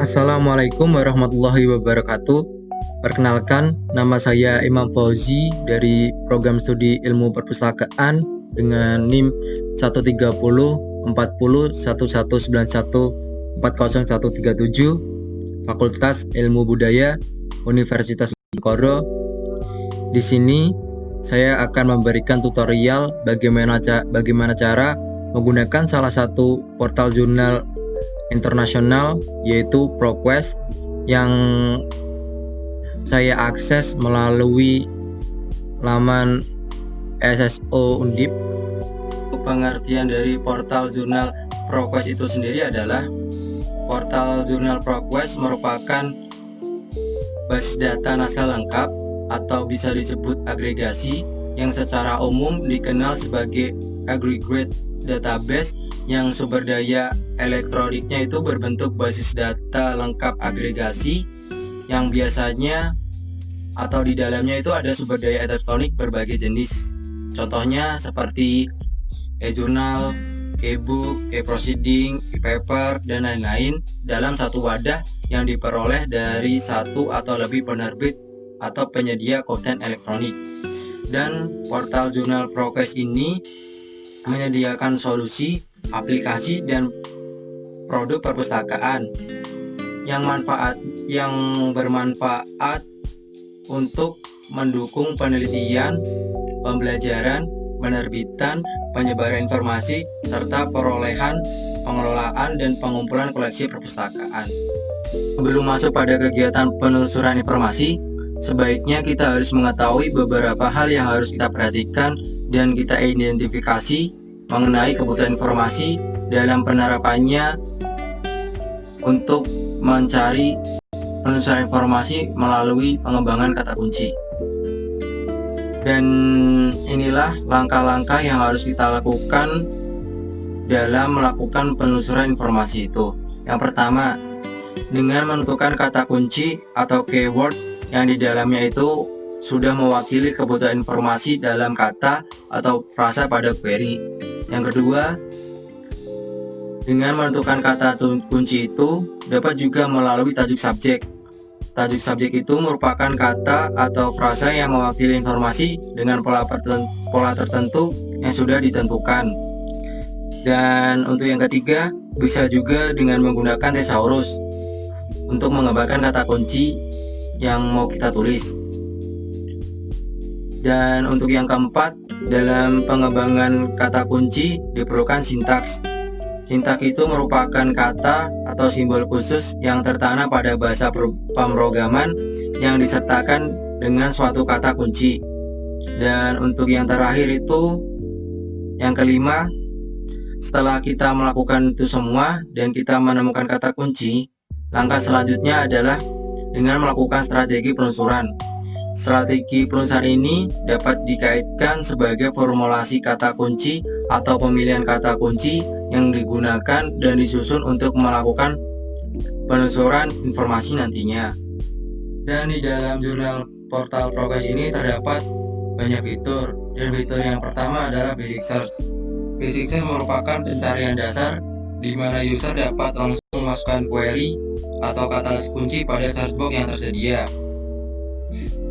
Assalamualaikum warahmatullahi wabarakatuh. Perkenalkan, nama saya Imam Fauzi dari Program Studi Ilmu Perpustakaan dengan NIM 130401191414037, Fakultas Ilmu Budaya Universitas Diponegoro. Di sini saya akan memberikan tutorial bagaimana cara menggunakan salah satu portal jurnal internasional yaitu ProQuest yang saya akses melalui laman SSO Undip. Pengertian dari portal jurnal ProQuest itu sendiri adalah portal jurnal ProQuest merupakan basis data naskah lengkap atau bisa disebut agregasi yang secara umum dikenal sebagai aggregate database yang sumber daya elektroniknya itu berbentuk basis data lengkap agregasi yang biasanya atau di dalamnya itu ada sumber daya elektronik berbagai jenis. Contohnya seperti e-jurnal, e-book, e-proceeding, e-paper, dan lain-lain dalam satu wadah yang diperoleh dari satu atau lebih penerbit atau penyedia konten elektronik. Dan portal jurnal ProQuest ini menyediakan solusi, aplikasi, dan produk perpustakaan yang bermanfaat untuk mendukung penelitian, pembelajaran, penerbitan, penyebaran informasi, serta perolehan, pengelolaan, dan pengumpulan koleksi perpustakaan. Sebelum masuk pada kegiatan penelusuran informasi, sebaiknya kita harus mengetahui beberapa hal yang harus kita perhatikan dan kita identifikasi mengenai kebutuhan informasi dalam penerapannya untuk mencari penelusuran informasi melalui pengembangan kata kunci. Dan inilah langkah-langkah yang harus kita lakukan dalam melakukan penelusuran informasi itu. Yang pertama, dengan menentukan kata kunci atau keyword yang di dalamnya itu sudah mewakili kebutuhan informasi dalam kata atau frasa pada query. Yang kedua, dengan menentukan kata kunci itu dapat juga melalui tajuk subjek. Tajuk subjek itu merupakan kata atau frasa yang mewakili informasi dengan pola tertentu yang sudah ditentukan. Dan untuk yang ketiga, bisa juga dengan menggunakan thesaurus untuk menggambarkan kata kunci yang mau kita tulis. Dan untuk yang keempat, dalam pengembangan kata kunci diperlukan sintaks. Sintaks itu merupakan kata atau simbol khusus yang tertanam pada bahasa pemrograman yang disertakan dengan suatu kata kunci. Dan untuk yang terakhir itu, yang kelima, setelah kita melakukan itu semua dan kita menemukan kata kunci, langkah selanjutnya adalah dengan melakukan strategi penelusuran. Strategi penelusuran ini dapat dikaitkan sebagai formulasi kata kunci atau pemilihan kata kunci yang digunakan dan disusun untuk melakukan penelusuran informasi nantinya. Dan di dalam jurnal portal ProQuest ini terdapat banyak fitur, dan fitur yang pertama adalah basic search. Basic search merupakan pencarian dasar di mana user dapat langsung memasukkan query atau kata kunci pada search box yang tersedia.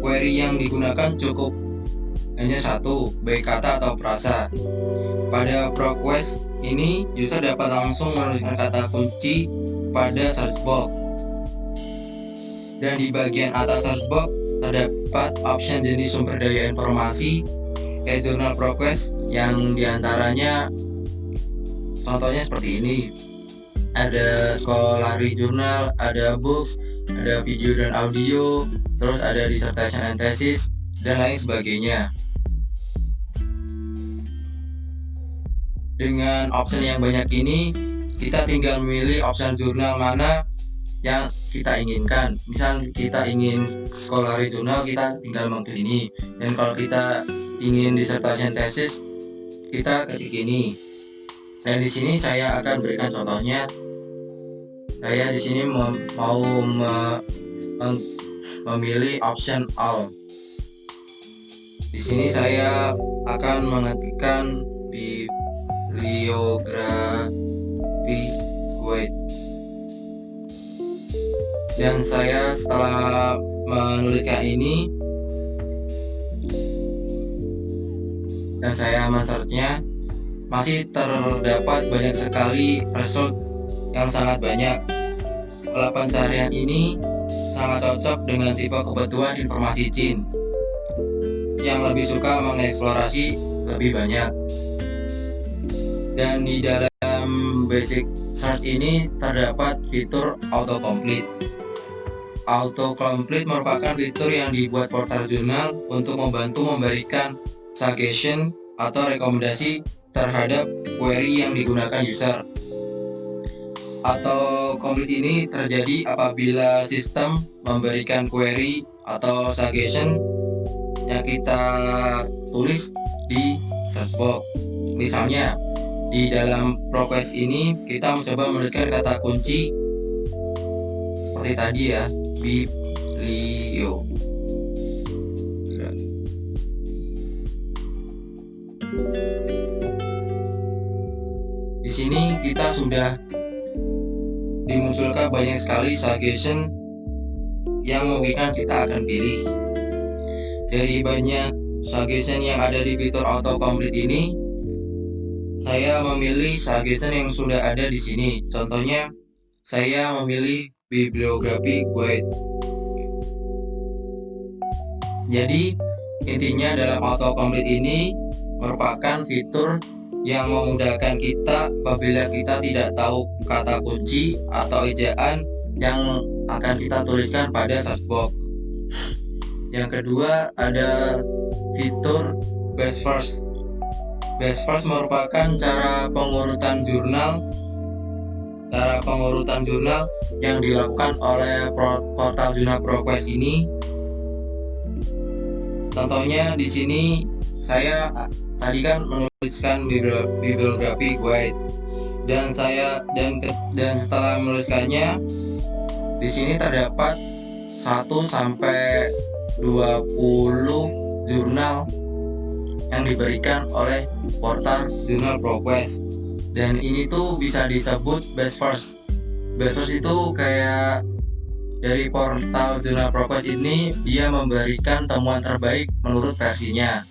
Query yang digunakan cukup hanya satu, baik kata atau frasa. Pada ProQuest ini, user dapat langsung menuliskan kata kunci pada search box. Dan di bagian atas search box terdapat option jenis sumber daya informasi e-jurnal ProQuest yang diantaranya contohnya seperti ini. Ada scholarly journal, ada books, ada video dan audio, terus ada dissertation and thesis, dan lain sebagainya. Dengan option yang banyak ini, kita tinggal memilih option jurnal mana yang kita inginkan. Misal kita ingin scholarly journal, kita tinggal memilih ini. Dan kalau kita ingin dissertation thesis, kita ketik ini. Dan di sini saya akan berikan contohnya. Saya di sini memilih option all. Di sini saya akan mengetikkan bibliografi guide. Dan saya setelah menuliskan ini dan saya men-search-nya, masih terdapat banyak sekali result yang sangat banyak. Pola pencarian ini sangat cocok dengan tipe kebutuhan informasi Jin yang lebih suka mengeksplorasi lebih banyak. Dan di dalam basic search ini terdapat fitur autocomplete. Autocomplete merupakan fitur yang dibuat portal jurnal untuk membantu memberikan suggestion atau rekomendasi terhadap query yang digunakan user. Autocomplete ini terjadi apabila sistem memberikan query atau suggestion yang kita tulis di search box. Misalnya, di dalam ProQuest ini kita mencoba menuliskan kata kunci seperti tadi ya, biblio. Di sini kita sudah dimunculkan banyak sekali suggestion yang mungkin kita akan pilih. Dari banyak suggestion yang ada di fitur autocomplete ini, saya memilih suggestion yang sudah ada di sini. Contohnya, saya memilih bibliografi guide. Jadi, intinya dalam autocomplete ini merupakan fitur yang memudahkan kita apabila kita tidak tahu kata kunci atau ejaan yang akan kita tuliskan pada search box. Yang kedua ada fitur best first. Best first merupakan cara pengurutan jurnal yang dilakukan oleh portal jurnal ProQuest ini. Contohnya di sini saya tadi kan menuliskan bibliografi guide dan setelah menuliskannya, di sini terdapat 1 sampai 20 jurnal yang diberikan oleh portal jurnal ProQuest, dan ini tuh bisa disebut best first. Best first itu kayak dari portal jurnal ProQuest ini, dia memberikan temuan terbaik menurut versinya.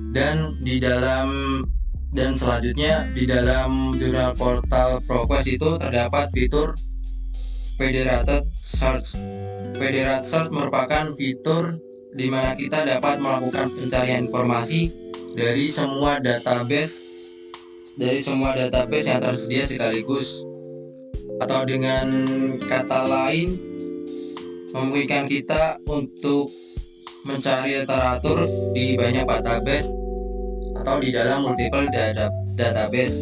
Dan selanjutnya di dalam jurnal portal ProQuest itu terdapat fitur federated search. Federated search merupakan fitur di mana kita dapat melakukan pencarian informasi dari semua database yang tersedia sekaligus, atau dengan kata lain memungkinkan kita untuk mencari literatur di banyak database atau di dalam multiple database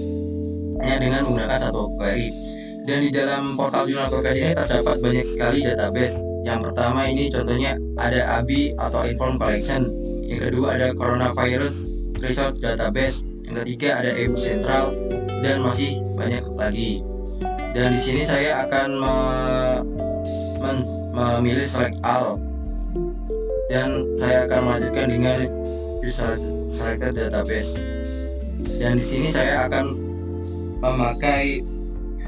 hanya dengan menggunakan satu query. Dan di dalam portal jurnal ProQuest ini terdapat banyak sekali database. Yang pertama ini contohnya ada ABI atau Inform Collection. Yang kedua ada Coronavirus Research Database. Yang ketiga ada EBU Central, dan masih banyak lagi. Dan di sini saya akan memilih select all, dan saya akan melanjutkan dengan selected database. Dan di sini saya akan memakai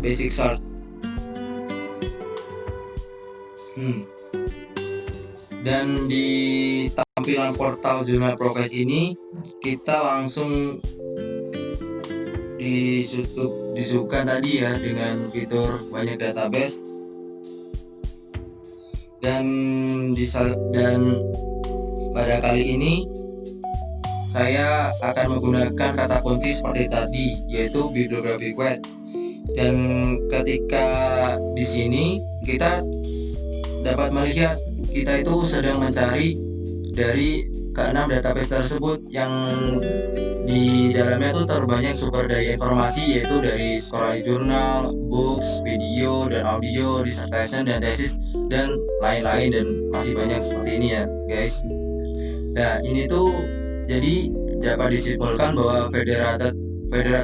basic search. Dan di tampilan portal jurnal ProQuest ini kita langsung disuguhkan tadi ya dengan fitur banyak database, dan pada kali ini saya akan menggunakan kata kunci seperti tadi, yaitu bibliografi guide. Dan ketika di sini kita dapat melihat kita itu sedang mencari dari ke-6 database tersebut, yang di dalamnya tuh terbanyak sumber daya informasi, yaitu dari scholarly journal, books, video dan audio, dissertation dan tesis, dan lain-lain, dan masih banyak seperti ini ya guys. Nah, ini tuh jadi dapat disimpulkan bahwa federated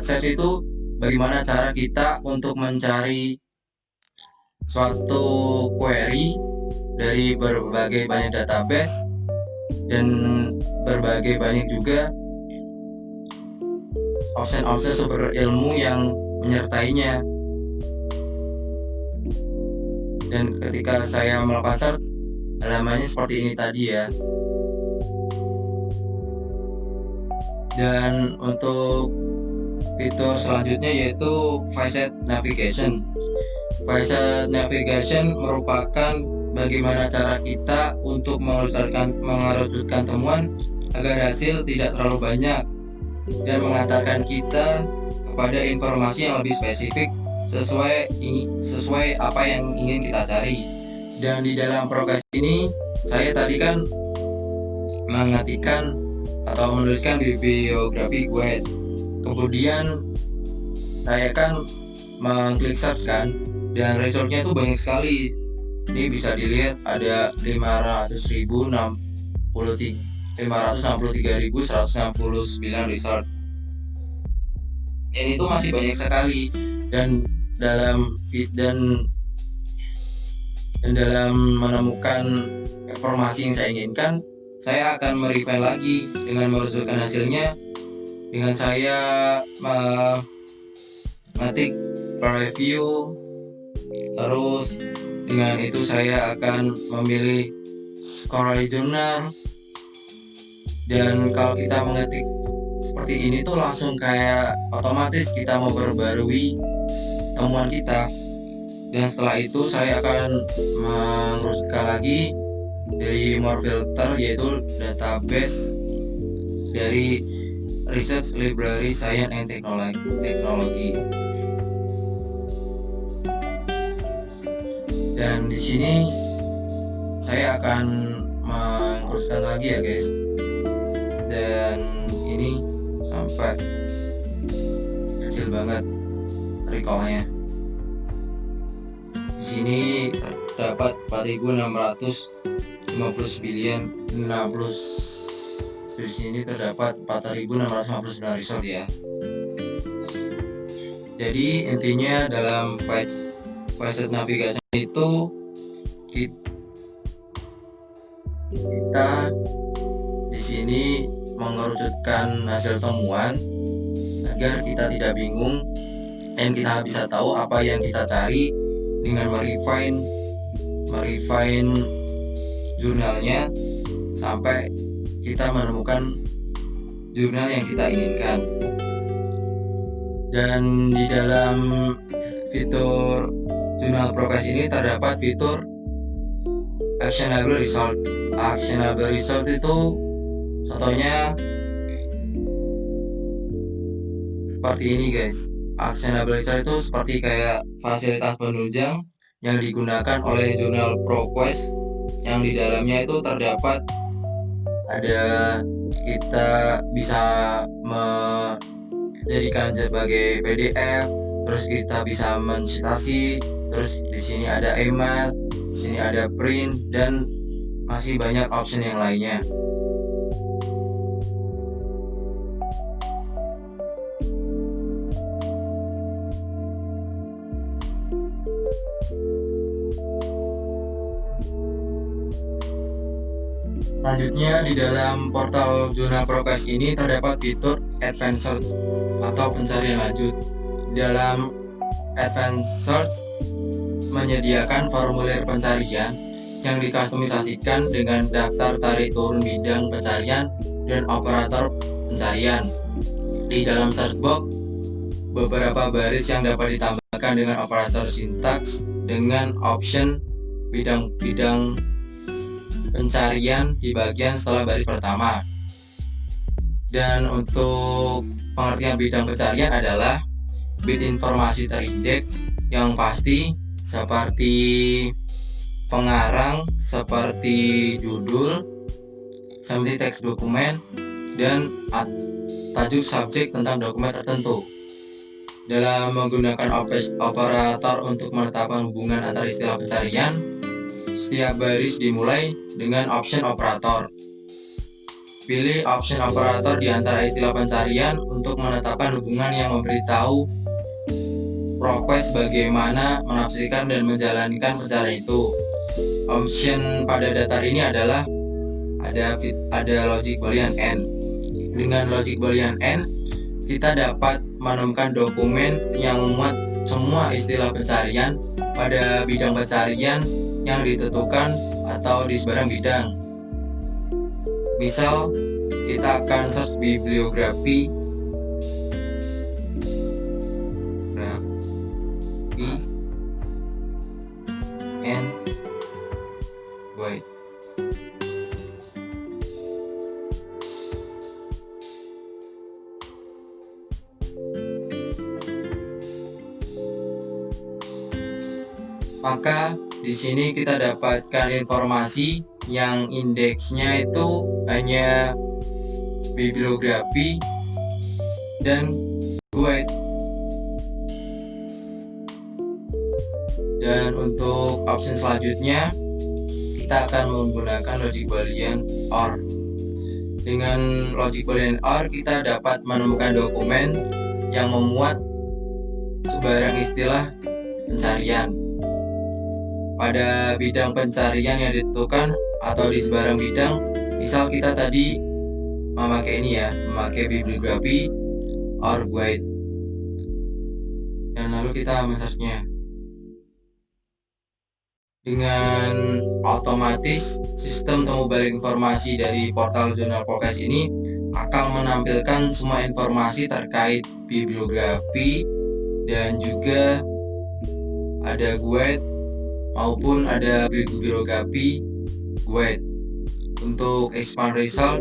search itu bagaimana cara kita untuk mencari suatu query dari berbagai banyak database dan berbagai banyak juga opsi-opsi sumber ilmu yang menyertainya. Dan ketika saya melakukan search, halamannya seperti ini tadi ya. Dan untuk fitur selanjutnya yaitu Facet Navigation. Facet Navigation merupakan bagaimana cara kita untuk mengerucutkan temuan agar hasil tidak terlalu banyak dan mengantarkan kita kepada informasi yang lebih spesifik sesuai apa yang ingin kita cari. Dan di dalam progres ini saya tadi kan mengetikkan atau menuliskan bibliografi gue. Kemudian saya kan mengklik search kan, dan resultnya itu banyak sekali. Ini bisa dilihat ada 563.169 result. Dan itu masih banyak sekali. Dan dalam menemukan informasi yang saya inginkan, saya akan merefine lagi dengan merumuskan hasilnya dengan saya mengetik preview. Terus dengan itu saya akan memilih scholarly journal. Dan kalau kita mengetik seperti ini tuh langsung kayak otomatis kita memperbarui temuan kita. Dan setelah itu saya akan mengerucutkan lagi dari more filter, yaitu database dari Research Library Science and Technology. Dan di sini saya akan mengerucutkan lagi ya guys. Dan ini sampai kecil banget recall-nya. Di sini terdapat 4.659. Di sini terdapat 4.659 result ya. Jadi intinya dalam Facet Navigation itu kita di sini mengerucutkan hasil temuan agar kita tidak bingung dan kita bisa tahu apa yang kita cari dengan merefine jurnalnya sampai kita menemukan jurnal yang kita inginkan. Dan di dalam fitur jurnal progress ini terdapat fitur actionable result. Actionable result itu contohnya seperti ini guys. Actionable result itu seperti kayak fasilitas penunjang yang digunakan oleh jurnal ProQuest, yang di dalamnya itu terdapat ada kita bisa menjadikan sebagai PDF, terus kita bisa mensitasi, terus di sini ada email, di sini ada print, dan masih banyak option yang lainnya. Selanjutnya di dalam portal Jurnal Progress ini terdapat fitur Advanced Search atau pencarian lanjut. Di dalam Advanced Search menyediakan formulir pencarian yang dikustomisasikan dengan daftar tarik turun bidang pencarian dan operator pencarian. Di dalam search box, beberapa baris yang dapat ditambahkan dengan operator sintaks dengan option bidang-bidang pencarian di bagian setelah baris pertama. Dan untuk pengertian bidang pencarian adalah bit informasi terindeks yang pasti seperti pengarang, seperti judul, seperti teks dokumen, dan tajuk subjek tentang dokumen tertentu. Dalam menggunakan operator untuk menetapkan hubungan antara istilah pencarian, setiap baris dimulai dengan option operator. Pilih option operator di antara istilah pencarian untuk menetapkan hubungan yang memberitahu ProQuest bagaimana menafsirkan dan menjalankan pencarian itu. Option pada daftar ini adalah ada logic boolean n. Dengan logic boolean n, kita dapat menemukan dokumen yang memuat semua istilah pencarian pada bidang pencarian yang ditentukan atau di sebarang bidang. Misal, kita akan search bibliografi, and guide. Maka di sini kita dapatkan informasi yang indeksnya itu hanya bibliografi dan guide. Dan untuk option selanjutnya kita akan menggunakan logic boolean OR. Dengan logic boolean OR kita dapat menemukan dokumen yang memuat sebarang istilah pencarian pada bidang pencarian yang ditentukan atau di sebarang bidang. Misal kita tadi memakai ini ya, memakai bibliografi or guide, dan lalu kita men-search-nya. Dengan otomatis sistem temu balik informasi dari portal Jurnal Prokes ini akan menampilkan semua informasi terkait bibliografi dan juga ada guide maupun ada bibliografi guide untuk expand result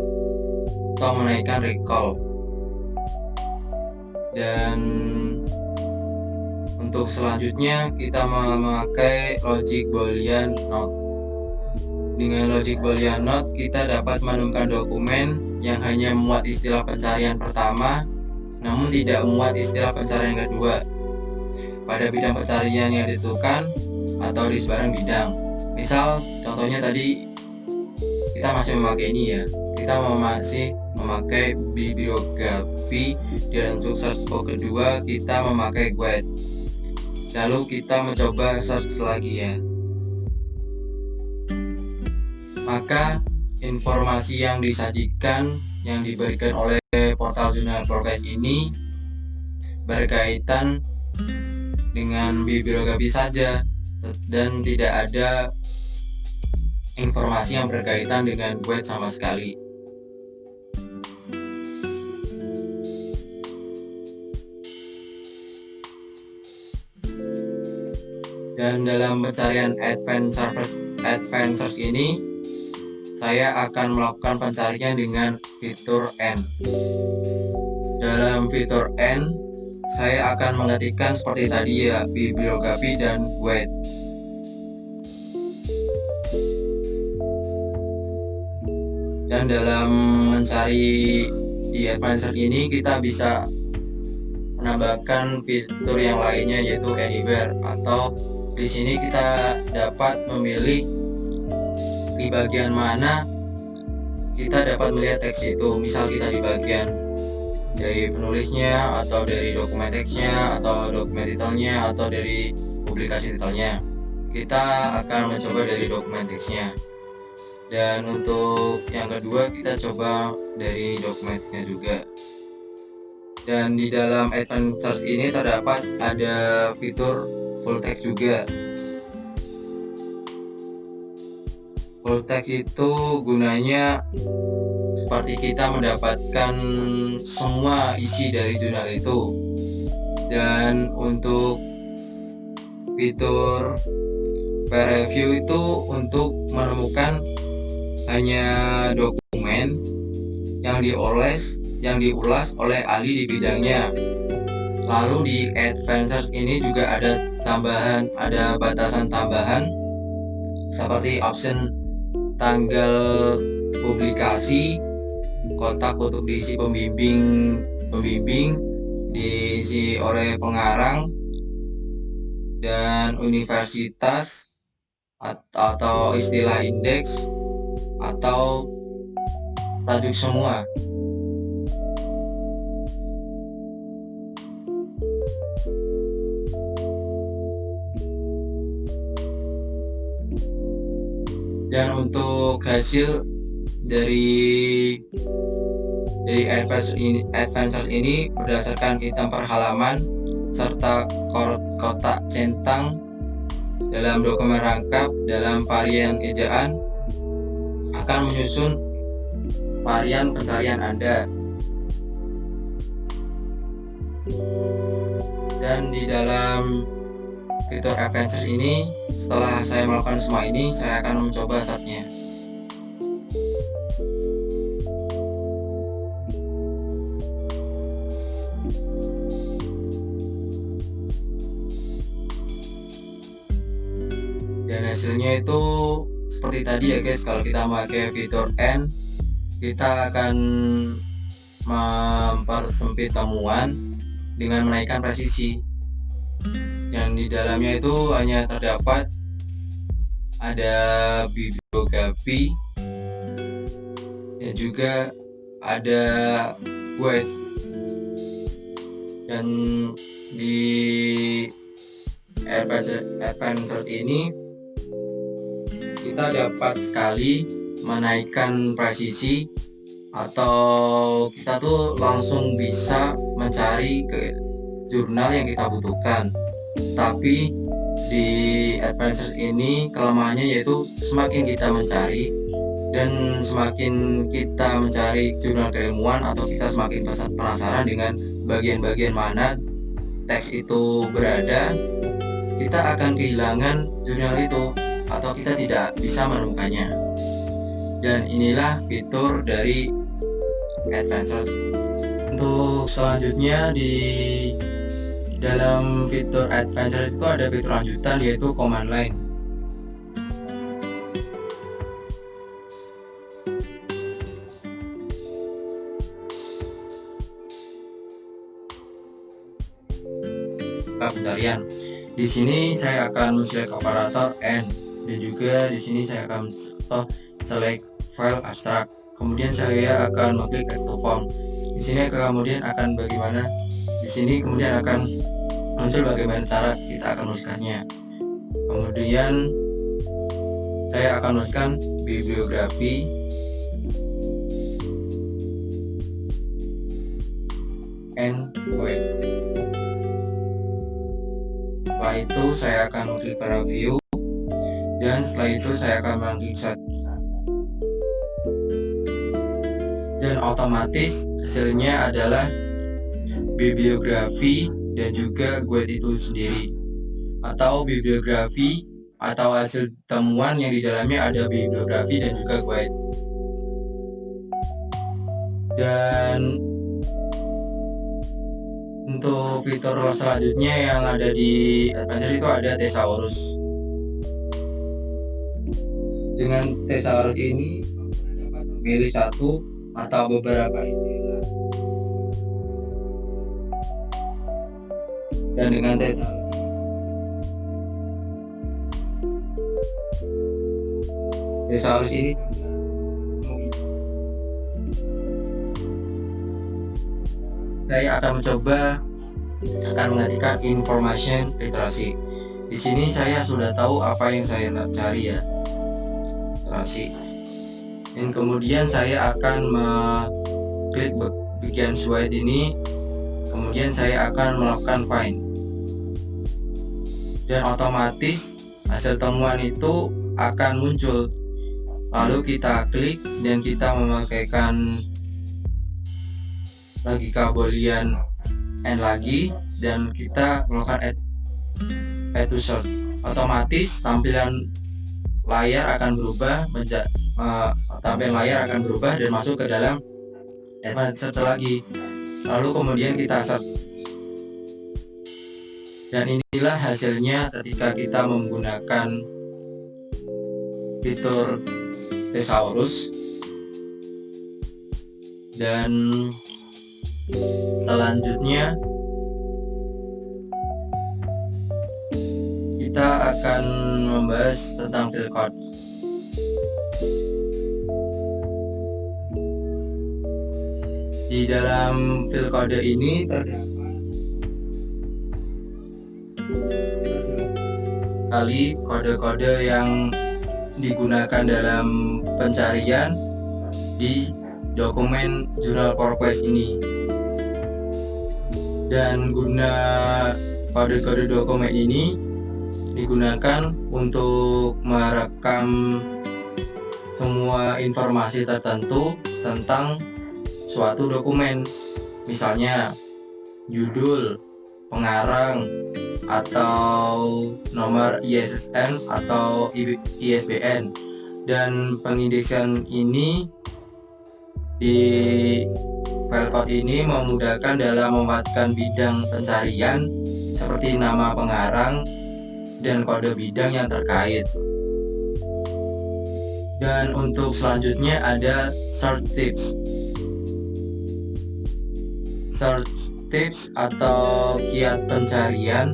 atau menaikkan recall. Dan untuk selanjutnya kita memakai logic boolean not. Dengan logic boolean not kita dapat menemukan dokumen yang hanya memuat istilah pencarian pertama namun tidak memuat istilah pencarian kedua pada bidang pencarian yang ditentukan atau di sebarang bidang. Misal contohnya tadi kita masih memakai ini ya, kita masih memakai bibliografi, dan untuk search box kedua kita memakai guide. Lalu kita mencoba search lagi ya. Maka informasi yang disajikan yang diberikan oleh portal Jurnal Prokes ini berkaitan dengan bibliografi saja dan tidak ada informasi yang berkaitan dengan guide sama sekali. Dan dalam pencarian advanced search ini saya akan melakukan pencarian dengan fitur N. Dalam fitur N saya akan mengetikkan seperti tadi ya, bibliografi dan guide. Dan dalam mencari di advanced search ini kita bisa menambahkan fitur yang lainnya yaitu anywhere, atau di sini kita dapat memilih di bagian mana kita dapat melihat teks itu. Misal kita di bagian dari penulisnya atau dari dokumen teksnya atau dokumen titelnya atau dari publikasi titelnya. Kita akan mencoba dari dokumen teksnya. Dan untuk yang kedua kita coba dari dokumen teksnya juga. Dan di dalam advanced search ini terdapat ada fitur full text juga. Full text itu gunanya seperti kita mendapatkan semua isi dari jurnal itu. Dan untuk fitur peer review itu untuk menemukan hanya dokumen yang diulas oleh ahli di bidangnya. Lalu di advanced search ini juga ada batasan tambahan seperti option tanggal publikasi, kotak untuk diisi pembimbing diisi oleh pengarang, dan universitas atau istilah indeks atau tajuk semua. Dan untuk hasil dari advanced search ini berdasarkan hitam per halaman serta kotak centang dalam dokumen rangkap dalam varian ejaan akan menyusun varian pencarian Anda. Dan di dalam fitur Advanced ini, setelah saya melakukan semua ini, saya akan mencoba search-nya. Dan hasilnya itu seperti tadi ya guys, kalau kita memakai fitur N, kita akan mempersempit temuan dengan menaikkan presisi. Dan di dalamnya itu hanya terdapat ada bibliografi dan juga ada guide. Dan di Advanced Search ini kita dapat sekali menaikkan presisi, atau kita tuh langsung bisa mencari ke jurnal yang kita butuhkan. Tapi di Advanced Search ini kelemahannya yaitu semakin kita mencari dan semakin kita mencari jurnal keilmuan, atau kita semakin penasaran dengan bagian-bagian mana teks itu berada, kita akan kehilangan jurnal itu atau kita tidak bisa menemukannya. Dan inilah fitur dari Advanced. Untuk selanjutnya di dalam fitur Advanced itu ada fitur lanjutan yaitu command line. Pencarian. Di sini saya akan select operator N, dan juga di sini saya akan select file abstract. Kemudian saya akan mengklik add to form. Di sini kemudian akan bagaimana? Di sini kemudian akan muncul bagaimana cara kita akan menuliskannya. Kemudian saya akan menuliskan bibliografi and web. Setelah itu saya akan klik review, dan setelah itu saya akan mengklik search, dan otomatis hasilnya adalah bibliografi dan juga guide itu sendiri, atau bibliografi atau hasil temuan yang di dalamnya ada bibliografi dan juga guide. Dan untuk fitur selanjutnya yang ada di Advanced itu ada Thesaurus. Dengan Thesaurus ini dapat memilih satu atau beberapa istilah. Dan dengan Thesaurus ini saya akan mencoba mengetikkan information literacy. Di sini saya sudah tahu apa yang saya cari ya, literasi. Dan kemudian saya akan mengklik bagian swipe ini, kemudian saya akan melakukan find. Dan otomatis hasil temuan itu akan muncul. Lalu kita klik dan kita memakaikan logika boolean and lagi, dan kita melakukan add to search. Otomatis tampilan layar akan berubah dan masuk ke dalam Advanced Search lagi. Lalu kemudian kita search, dan inilah hasilnya ketika kita menggunakan fitur Thesaurus. Dan selanjutnya kita akan membahas tentang field code. Di dalam field code ini terdapat kali kode-kode yang digunakan dalam pencarian di dokumen Journal PureQuest ini. Dan guna kode-kode dokumen ini digunakan untuk merekam semua informasi tertentu tentang suatu dokumen, misalnya judul, pengarang, atau nomor ISSN atau ISBN. Dan pengindeksan ini di file code ini memudahkan dalam memanfaatkan bidang pencarian seperti nama pengarang dan kode bidang yang terkait. Dan untuk selanjutnya ada search tips. Search tips atau kiat pencarian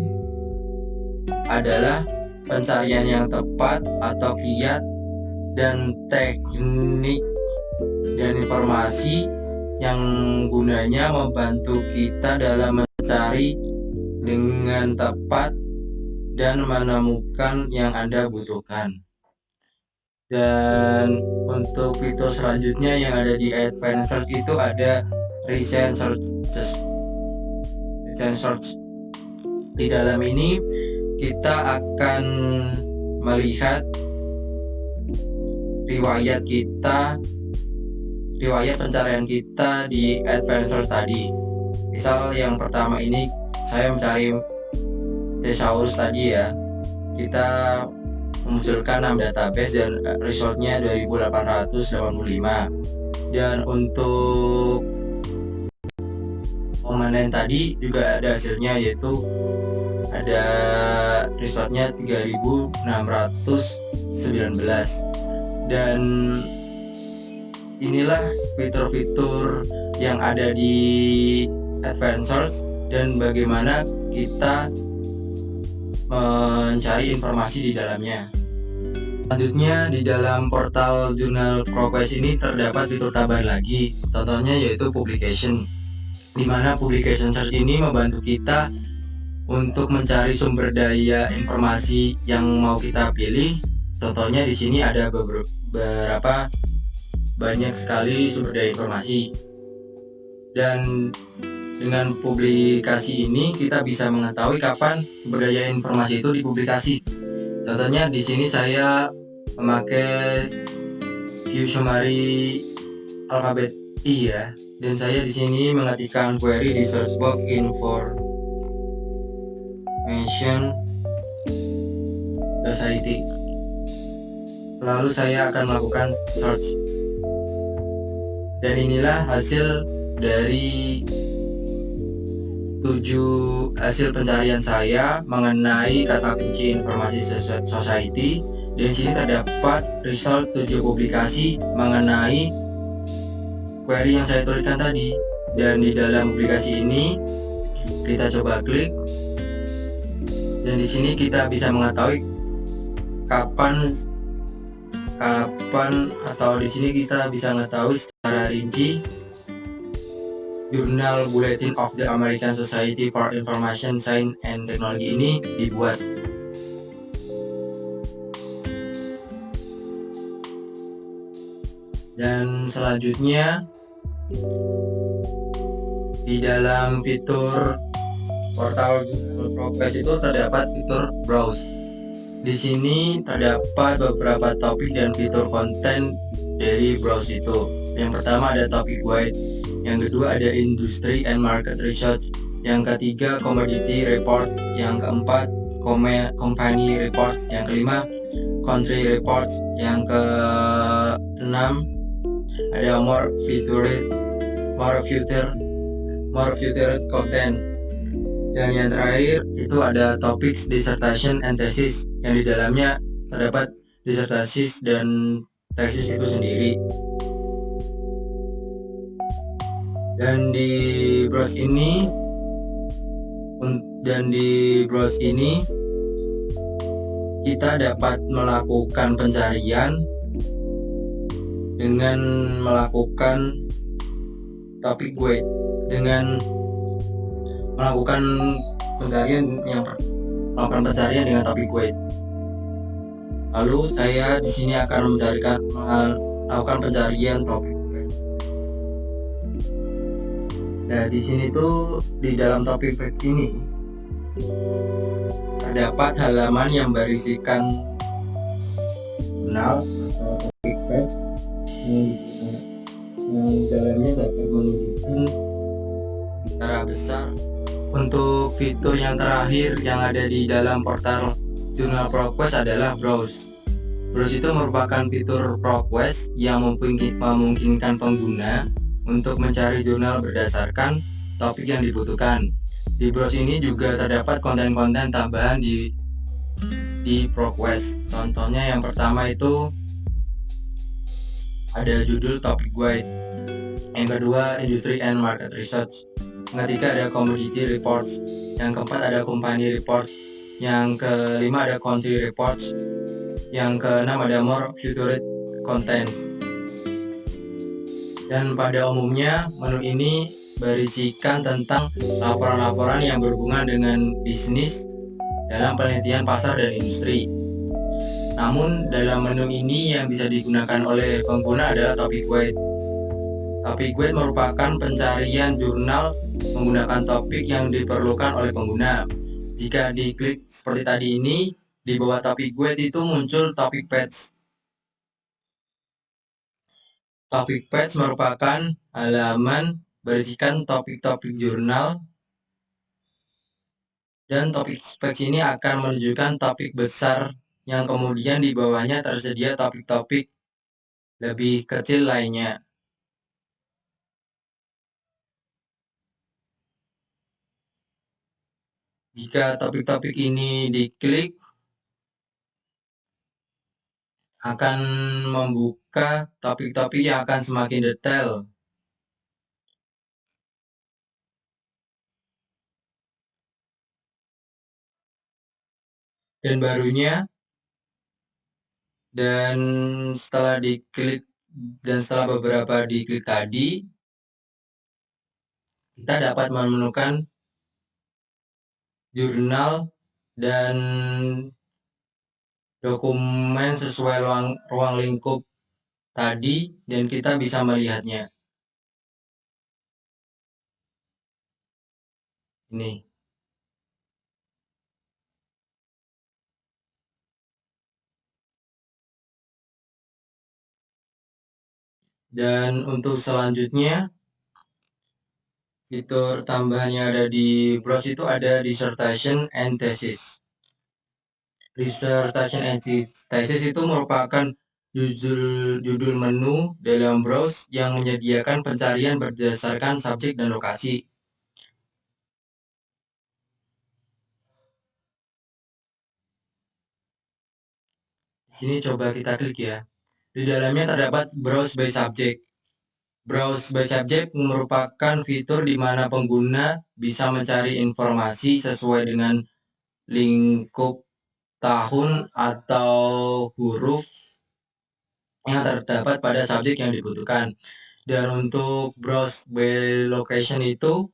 adalah pencarian yang tepat atau kiat dan teknik dan informasi yang gunanya membantu kita dalam mencari dengan tepat dan menemukan yang Anda butuhkan. Dan untuk fitur selanjutnya yang ada di Advanced Search itu ada Recent Searches. Recent Search. Di dalam ini kita akan melihat riwayat pencarian kita di Advanced Search tadi. Misal yang pertama ini saya mencari thesaurus tadi ya. Kita memunculkan 6 database dan resultnya 2885. Dan untuk permanen tadi juga ada hasilnya, yaitu ada resultnya 3619. Dan inilah fitur-fitur yang ada di Advanced Search dan bagaimana kita mencari informasi di dalamnya. Selanjutnya di dalam portal Jurnal ProQuest ini terdapat fitur tambahan lagi, contohnya yaitu publication, di mana publication search ini membantu kita untuk mencari sumber daya informasi yang mau kita pilih. Contohnya di sini ada beberapa banyak sekali sumber daya informasi, dan dengan publikasi ini kita bisa mengetahui kapan sumber daya informasi itu dipublikasi. Contohnya di sini saya memakai view summary alfabet I ya, dan saya di sini mengetikkan query di search box information society. Lalu saya akan melakukan search. Dan inilah hasil dari 7 hasil pencarian saya mengenai kata kunci informasi society. Di sini terdapat result 7 publikasi mengenai query yang saya tuliskan tadi. Dan di dalam publikasi ini kita coba klik, dan di sini kita bisa mengetahui kapan atau di sini kita bisa mengetahui secara rinci jurnal Bulletin of the American Society for Information Science and Technology ini dibuat. Dan selanjutnya di dalam fitur portal Jurnal ProQuest itu terdapat fitur browse. Di sini terdapat beberapa topik dan fitur konten dari browse itu. Yang pertama ada topic guide, yang kedua ada industry and market research, yang ketiga commodity reports, yang keempat company reports, yang kelima country reports, yang keenam ada more featured content, dan yang terakhir itu ada topics, dissertation and thesis, yang di dalamnya terdapat disertasi dan tesis itu sendiri. Dan di browse ini kita dapat melakukan pencarian dengan melakukan topic guide, dengan melakukan pencarian dengan topic guide. Lalu saya di sini akan melakukan pencarian topik. Nah, di sini tuh di dalam topik ini terdapat halaman yang berisikan jurnal atau topic page yang dalamnya dapat menunjukkan secara besar. Untuk fitur yang terakhir yang ada di dalam portal Jurnal ProQuest adalah Browse. Browse itu merupakan fitur ProQuest yang memungkinkan pengguna untuk mencari jurnal berdasarkan topik yang dibutuhkan. Di Browse ini juga terdapat konten-konten tambahan di ProQuest. Contohnya yang pertama itu ada judul Topic Guide. Yang kedua, Industry and Market Research. Yang ketiga ada Commodity Reports. Yang keempat ada Company Reports. Yang kelima ada Country Reports. Yang keenam ada More Featured Contents. Dan pada umumnya menu ini berisikan tentang laporan-laporan yang berhubungan dengan bisnis dalam penelitian pasar dan industri. Namun dalam menu ini yang bisa digunakan oleh pengguna adalah Topic Guide. Topic Guide merupakan pencarian jurnal menggunakan topik yang diperlukan oleh pengguna. Jika diklik seperti tadi ini, di bawah Topic Guide itu muncul Topic Page. Topic Page merupakan halaman berisikan topik-topik jurnal, dan Topic Page ini akan menunjukkan topik besar yang kemudian di bawahnya tersedia topik-topik lebih kecil lainnya. Jika topik-topik ini diklik, akan membuka topik-topik yang akan semakin detail. Dan barunya, setelah beberapa diklik tadi, kita dapat menemukan jurnal dan dokumen sesuai ruang lingkup tadi, dan kita bisa melihatnya. Ini. Dan untuk selanjutnya, fitur tambahan yang ada di Browse itu ada Dissertation and Thesis. Dissertation and Thesis itu merupakan judul menu dalam Browse yang menyediakan pencarian berdasarkan subjek dan lokasi. Di sini coba kita klik ya. Di dalamnya terdapat Browse by Subject. Browse by Subject merupakan fitur di mana pengguna bisa mencari informasi sesuai dengan lingkup tahun atau huruf yang terdapat pada subjek yang dibutuhkan. Dan untuk Browse by Location itu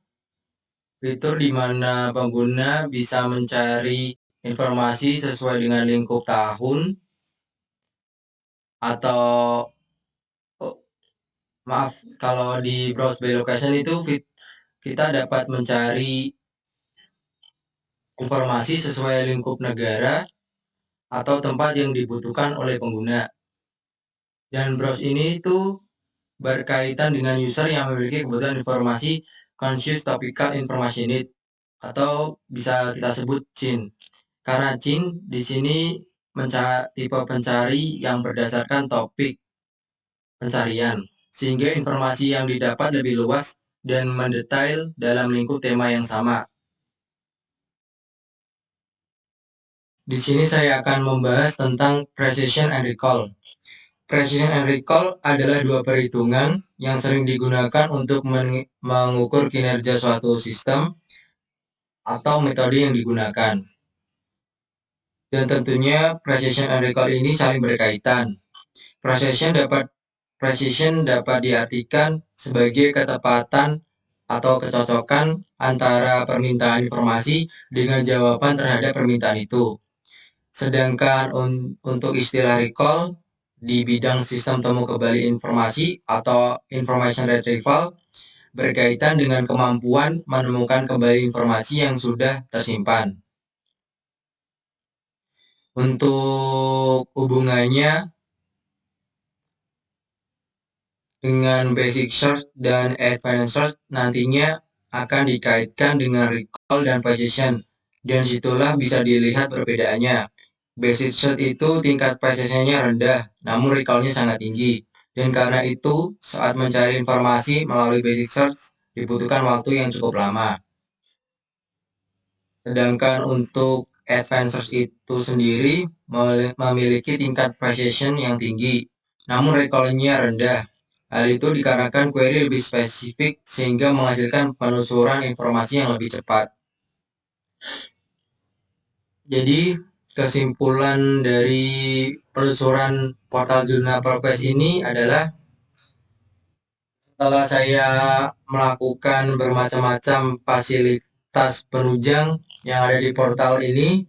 fitur di mana pengguna bisa mencari informasi sesuai dengan lingkup tahun atau kalau di Browse by Location itu kita dapat mencari informasi sesuai lingkup negara atau tempat yang dibutuhkan oleh pengguna. Dan Browse ini itu berkaitan dengan user yang memiliki kebutuhan informasi Conscious Topical Information Need, atau bisa kita sebut CIN. Karena CIN di sini tipe pencari yang berdasarkan topik pencarian, sehingga informasi yang didapat lebih luas dan mendetail dalam lingkup tema yang sama. Di sini saya akan membahas tentang Precision and Recall. Precision and Recall adalah dua perhitungan yang sering digunakan untuk mengukur kinerja suatu sistem atau metode yang digunakan. Dan tentunya Precision and Recall ini saling berkaitan. Precision dapat diartikan sebagai ketepatan atau kecocokan antara permintaan informasi dengan jawaban terhadap permintaan itu. Sedangkan untuk istilah recall di bidang sistem temu kembali informasi atau information retrieval berkaitan dengan kemampuan menemukan kembali informasi yang sudah tersimpan. Untuk hubungannya dengan basic search dan advanced search nantinya akan dikaitkan dengan recall dan precision, dan situlah bisa dilihat perbedaannya. Basic search itu tingkat precision-nya rendah, namun recall-nya sangat tinggi. Dan karena itu, saat mencari informasi melalui basic search dibutuhkan waktu yang cukup lama. Sedangkan untuk advanced search itu sendiri memiliki tingkat precision yang tinggi, namun recall-nya rendah. Hal itu dikarenakan query lebih spesifik sehingga menghasilkan penelusuran informasi yang lebih cepat. Jadi, kesimpulan dari penelusuran portal jurnal ProQuest ini adalah setelah saya melakukan bermacam-macam fasilitas penunjang yang ada di portal ini,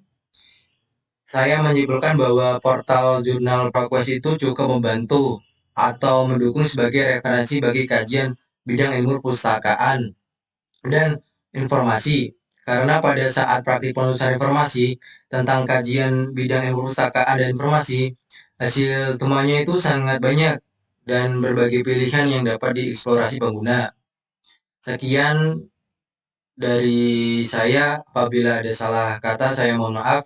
saya menyimpulkan bahwa portal jurnal ProQuest itu cukup membantu atau mendukung sebagai referensi bagi kajian bidang ilmu perpustakaan dan informasi. Karena pada saat praktik penulisan informasi tentang kajian bidang ilmu perpustakaan dan informasi, hasil temuannya itu sangat banyak dan berbagai pilihan yang dapat dieksplorasi pengguna. Sekian dari saya, apabila ada salah kata saya mohon maaf.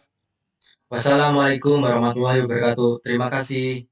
Wassalamualaikum warahmatullahi wabarakatuh. Terima kasih.